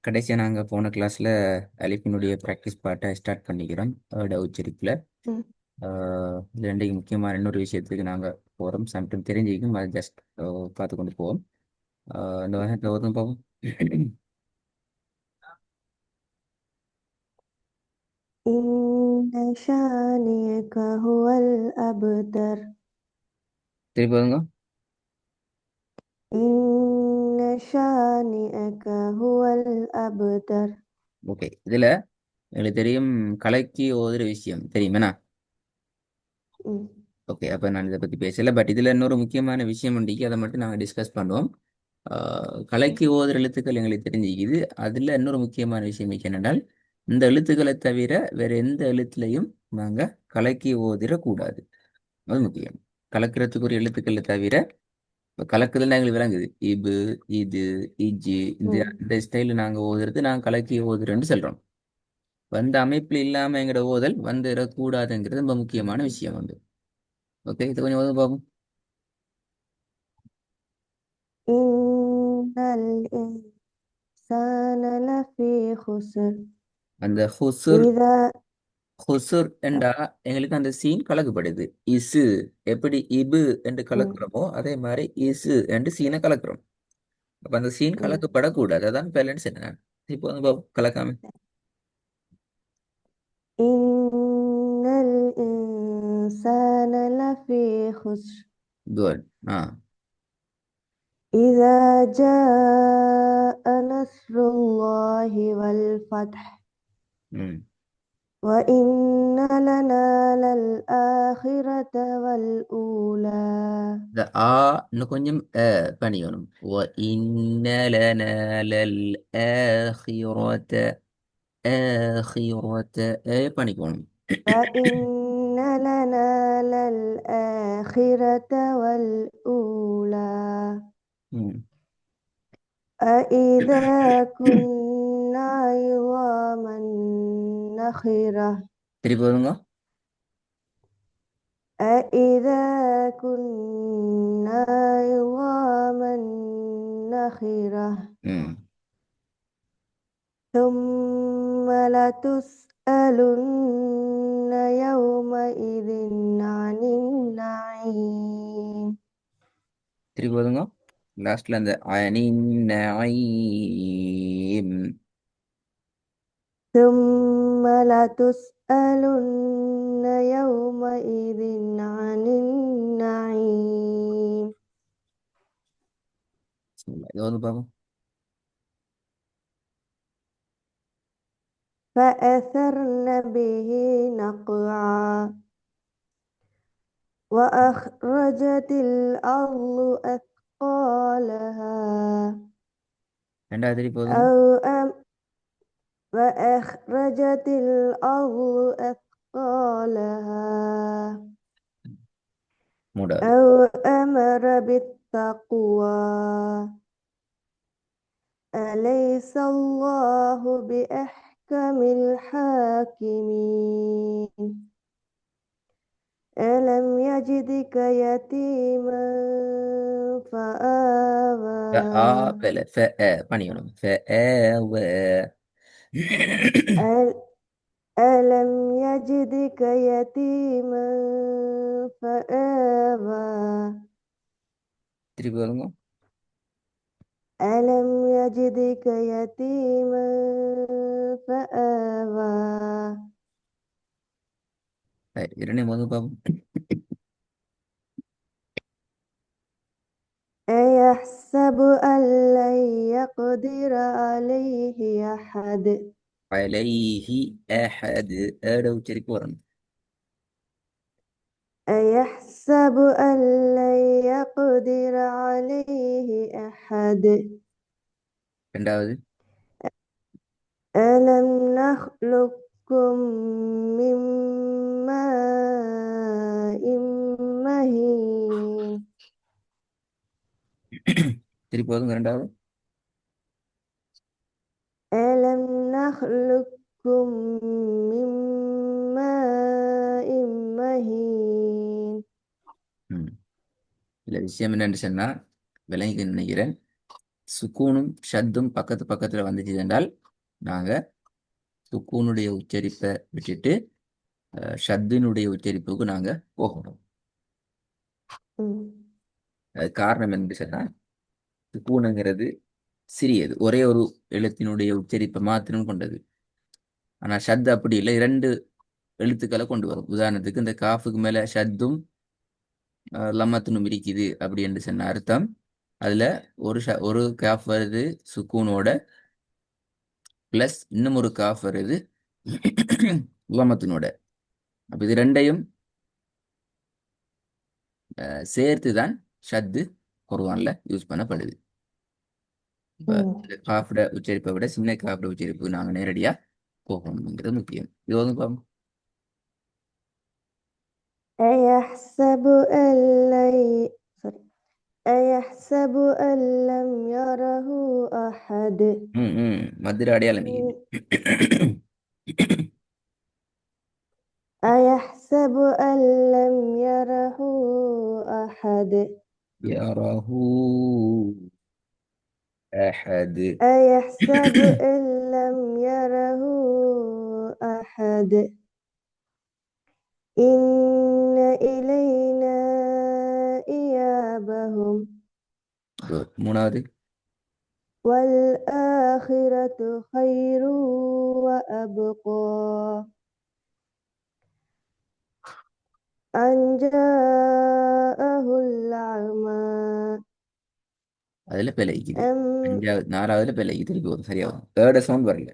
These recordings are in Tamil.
கடைசியாக நாங்கள் போன கிளாஸில் அலிஃபினுடைய ப்ராக்டிஸ் பாட்டை ஸ்டார்ட் பண்ணிக்கிறோம் உச்சரிப்பில். ம். இது ரெண்டைக்கு முக்கியமான இன்னொரு விஷயத்துக்கு நாங்கள் போகிறோம். சம்டைம் தெரிஞ்சுக்கும் அதை ஜஸ்ட் பார்த்து கொண்டு போவோம். இந்த வகை ஒருத்தம் போவோம். إن شانئك هو الأبتر. திருப்பி வருங்க. إن شانئك هو الأبتر. ஓகே, இதில் எங்களுக்கு தெரியும் கலைக்கு ஓதுற விஷயம் தெரியுமேண்ணா. ம். ஓகே, அப்போ நான் இதை பற்றி பேசலை. பட் இதில் இன்னொரு முக்கியமான விஷயம் உண்டிக்கு, அதை மட்டும் நாங்கள் டிஸ்கஸ் பண்ணுவோம். கலைக்கு ஓதுற எழுத்துக்கள் எங்களுக்கு தெரிஞ்சுக்குது. அதில் இன்னொரு முக்கியமான விஷயம் என்னென்றால், இந்த எழுத்துக்களை தவிர வேற எந்த எழுத்துலையும் நாங்கள் கலைக்கு ஓதிடக்கூடாது. அது முக்கியம். கலக்கிறதுக்குரிய எழுத்துக்களை தவிர இப்போ கலக்குதல் எங்களுக்கு விளங்குது. இபு, இது, இஜு, இந்த ம். இந்த ஸ்டைலில் நாங்கள் ஓதுறது நாங்கள் கலக்கி ஓதுறோன்னு சொல்கிறோம். வந்த அமைப்பில் இல்லாமல் எங்களோட ஓதல் வந்துடக்கூடாதுங்கிறது ரொம்ப முக்கியமான விஷயம் வந்து. ஓகே, இது கொஞ்சம் ஓதும் பார்ப்போம். إن الإنسان لفي خسر. அந்த ஹுசுர் إذا ஹுசுர் என்றா எங்களுக்கு அந்த சீன் கலக்கப்படுது. இசு எப்படி இபு என்று ம். கலக்குறோமோ அதே மாதிரி இசு என்று சீனை கலக்குறோம். அப்ப அந்த சீன் ம். கலக்கப்படக்கூடாது. அதான் பேலன்ஸ் என்ன. இப்போ வந்து பாப்போம், கலக்காம. إن الإنسان لفي خسر. குட். ஆ. إذا جاء نصر الله والفتح ம். وإن لنا للآخرة والأولى. இந்த ஆ இன்னும் கொஞ்சம் பண்ணிக்கணும். இன்னலன லல் ஆஹிரத ஆஹிரத பண்ணிக்கணும். وإن لنا للآخرة والأولى. ம். أإذا كنا عظاما نخرة. திருப்பி வருங்க. أإذا كنا عظاما نخرة. ம். ثم لتسألن يومئذ عن النعيم. திருப்பி வருங்க. லாஸ்ட்ல அந்த அனின் நயீம். ثم لتسألن يومئذ عن النعيم. இது வந்து பார்ப்போம். فأثرن به نقعا وأخرجت الأرض أثقالها. ரெண்டாவது திருப்பி வருங்க. أو أم وأخرجت الأرض أثقالها. மூடாது. أو أمر بالتقوى. أليس الله بأحكم الحاكمين. ألم يجدك يتيما ஆ فآوى. வேலை பண்ணிக்கணும். أل- ألم يجدك يتيما فآوى. திருப்பி வருங்க. ألم يجدك يتيما فآوى. ரைட், இரண்டையும் வந்து பார்ப்போம். أيحسب أن لن يقدر عليه أحد. அலைஹி அஹது உச்சரிப்பு வரணும். أيحسب أن لن يقدر عليه أحد. ரெண்டாவது. ألم نخلقكم من ماء مهين. திருப்பி வருங்க. ரெண்டாவது. ألم نخلقكم من ماء مهين. ம். இல்லை, விஷயம் என்னன்னு சொன்னா விளங்கி நினைக்கிறேன். சுக்கூனும் ஷத்தும் பக்கத்து பக்கத்துல வந்துச்சு என்றால் நாங்க சுக்கூனுடைய உச்சரிப்பை விட்டுட்டு ஷத்தினுடைய உச்சரிப்புக்கு நாங்க போகணும். ம் அது காரணம் என்று சொன்னால் சுக்கூனுங்கிறது சிறியது, ஒரே ஒரு எழுத்தினுடைய உச்சரிப்பை மாத்திரம் கொண்டது. ஆனா ஷத் அப்படி இல்லை, இரண்டு எழுத்துக்களை கொண்டு வரும். உதாரணத்துக்கு இந்த காஃபுக்கு மேல ஷத்தும் லம்மத்துனும் இருக்குது அப்படி என்று சொன்ன அர்த்தம், அதுல ஒரு காஃப் வருது சுக்கூனோட, பிளஸ் இன்னும் ஒரு காஃப் வருது லம்மத்தினோட. அப்ப இது ரெண்டையும் சேர்த்து தான் ஷத்து குர்ஆன்ல யூஸ் பண்ணப்படுது. இப்ப ம் இந்த காஃபோட உச்சரிப்பை விட சின்ன காஃபோட உச்சரிப்பு நாங்க நேரடியா போகணுங்கிறது முக்கியம். இது வந்து பாப்போம். أيحسب أن لن sorry. أيحسب أن لم يره أحد மதுரை அடையாளம் இருக்குது. أيحسب أن لم يره أحد يره أحد. أيحسب أن لم يره أحد إن إلينا إيابهم Good. மூணாவது والآخرة خير وأبقى أن جاءه الأعمى அதுல பிழைக்குது. أم அஞ்சாவது நாலாவதுல பிழைக்குது. திருப்பி வரும் சரியாகும். தேர்ட் சவுண்ட் வரல.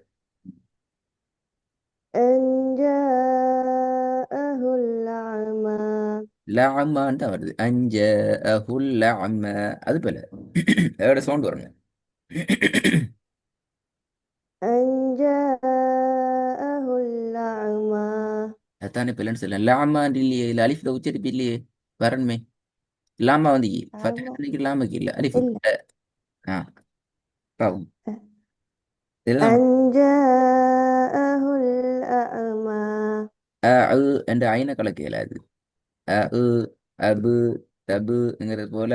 أن جاءه الأعمى லஅமான்னு வருது. அஞ்ச அஹுல் லஅம அது பிழை. தேர்ட் சவுண்ட் வருங்க. أن جاءه الأعمى அதானே பிள்ளைன்னு சொல்லலாம். லாமான் இல்லையே, இல்லை அலிஃப்ல உச்சரிப்பு இல்லையே, வரணுமே. லாமா வந்து أعمى ஃபத்திஹ் லாமுக்கு இல்லை, அலிஃபுக்கு. إلا ஆ பாவம். இதுதான் أن جاءه الأعمى அ என்ற ஐன கலக்க இயலாது. அ அபு தபுங்கிறது போல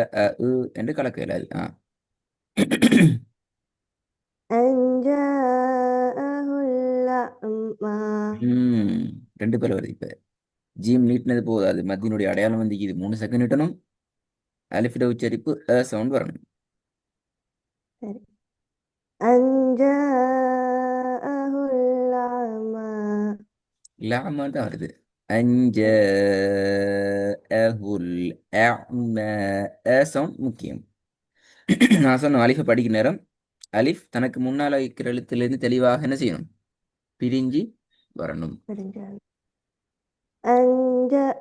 என்று கலக்க இயலாது. أن جاءه الأعمى ரெண்டு பேர் வருது. இப்ப ஜீம் நீட்டினது போதாது, மத்தியினுடைய அடையாளம் வந்து இது 3 செகண்ட் நீட்டணும். அலிஃபிட உச்சரிப்பு சவுண்ட் வரணும். أن جاءه الأعمى லாமான் தான் வருது. அஞ்ச அஹுல் அஅம சவுண்ட் முக்கியம். நான் சொன்ன அலிஃபை படிக்கிற நேரம் அலிஃப் தனக்கு முன்னால் வைக்கிற எழுத்திலிருந்து தெளிவாக என்ன செய்யணும், பிரிஞ்சு வரணும். أن جاء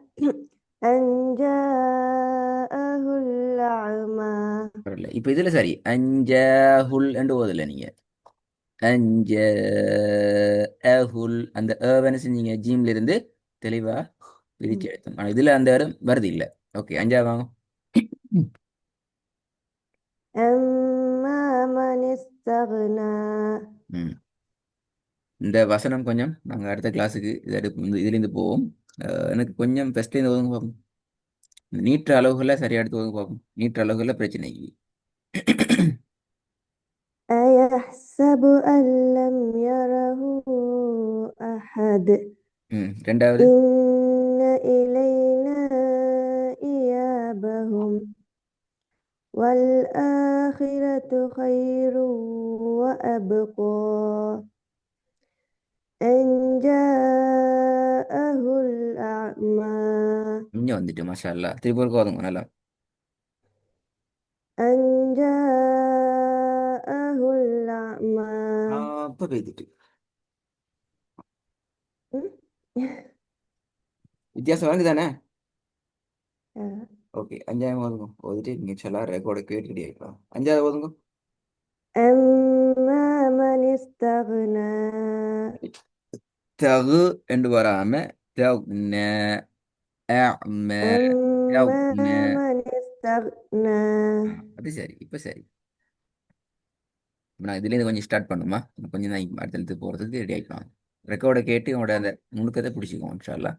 أن جاءه الأعمى வரல. இப்ப இதுல சரி, அஞ்சஹுல் என்று ஓதல நீங்க. அஞ்ச அஹுல் அந்த என்ன செஞ்சீங்க, ஜீம்ல இருந்து தெளிவா பிரிச்சு எடுத்தோம். ஆனா இதுல அந்த இடம் வருது இல்ல. ஓகே, அஞ்சா வாங்க. أما من استغنى ம் இந்த வசனம் கொஞ்சம் நாங்க அடுத்த கிளாஸுக்கு இதுலேருந்து போவோம். எனக்கு கொஞ்சம் ஃபர்ஸ்ட்லேருந்து ஒதுங்க பார்ப்போம். நீற்ற அளவுகளை சரியா எடுத்து ஒதுங்க பார்ப்போம். நீற்ற அளவுகளை பிரச்சனை இல்லை. أيحسب أن لم يره أحد ரெண்டாவது إن إلينا إيابهم والآخرة خير وأبقى أن جاءه الأعمى இங்க வந்துட்டு மாஷா அல்லா. திருப்பி ஒரு கோதுங்க நல்லா. أن جاءه الأعمى அப்ப பேசிட்டு வித்தியாசம் வருது தானே. ஓகே, அஞ்சாயிரம் ஓதுங்க. ஓதிட்டு நீங்க சொல்ல ரெக்கார்டை கேட்டுக்கிட்டே இருக்கலாம். அஞ்சாவது ஓதுங்க. أما من استغنى தகு என்று வராம தக்ன அஅம أما தக்ன. من استغنى அது சரி, இப்ப சரி. நான் இதுலேருந்து கொஞ்சம் ஸ்டார்ட் பண்ணுமா, கொஞ்சம் தான் அடுத்தடுத்து போகிறதுக்கு ரெடி ஆகிக்கலாம். ரெக்கார்டை கேட்டு உங்களோட அந்த நுணுக்கத்தை பிடிச்சிக்குவோம் இன்ஷா அல்லாஹ்.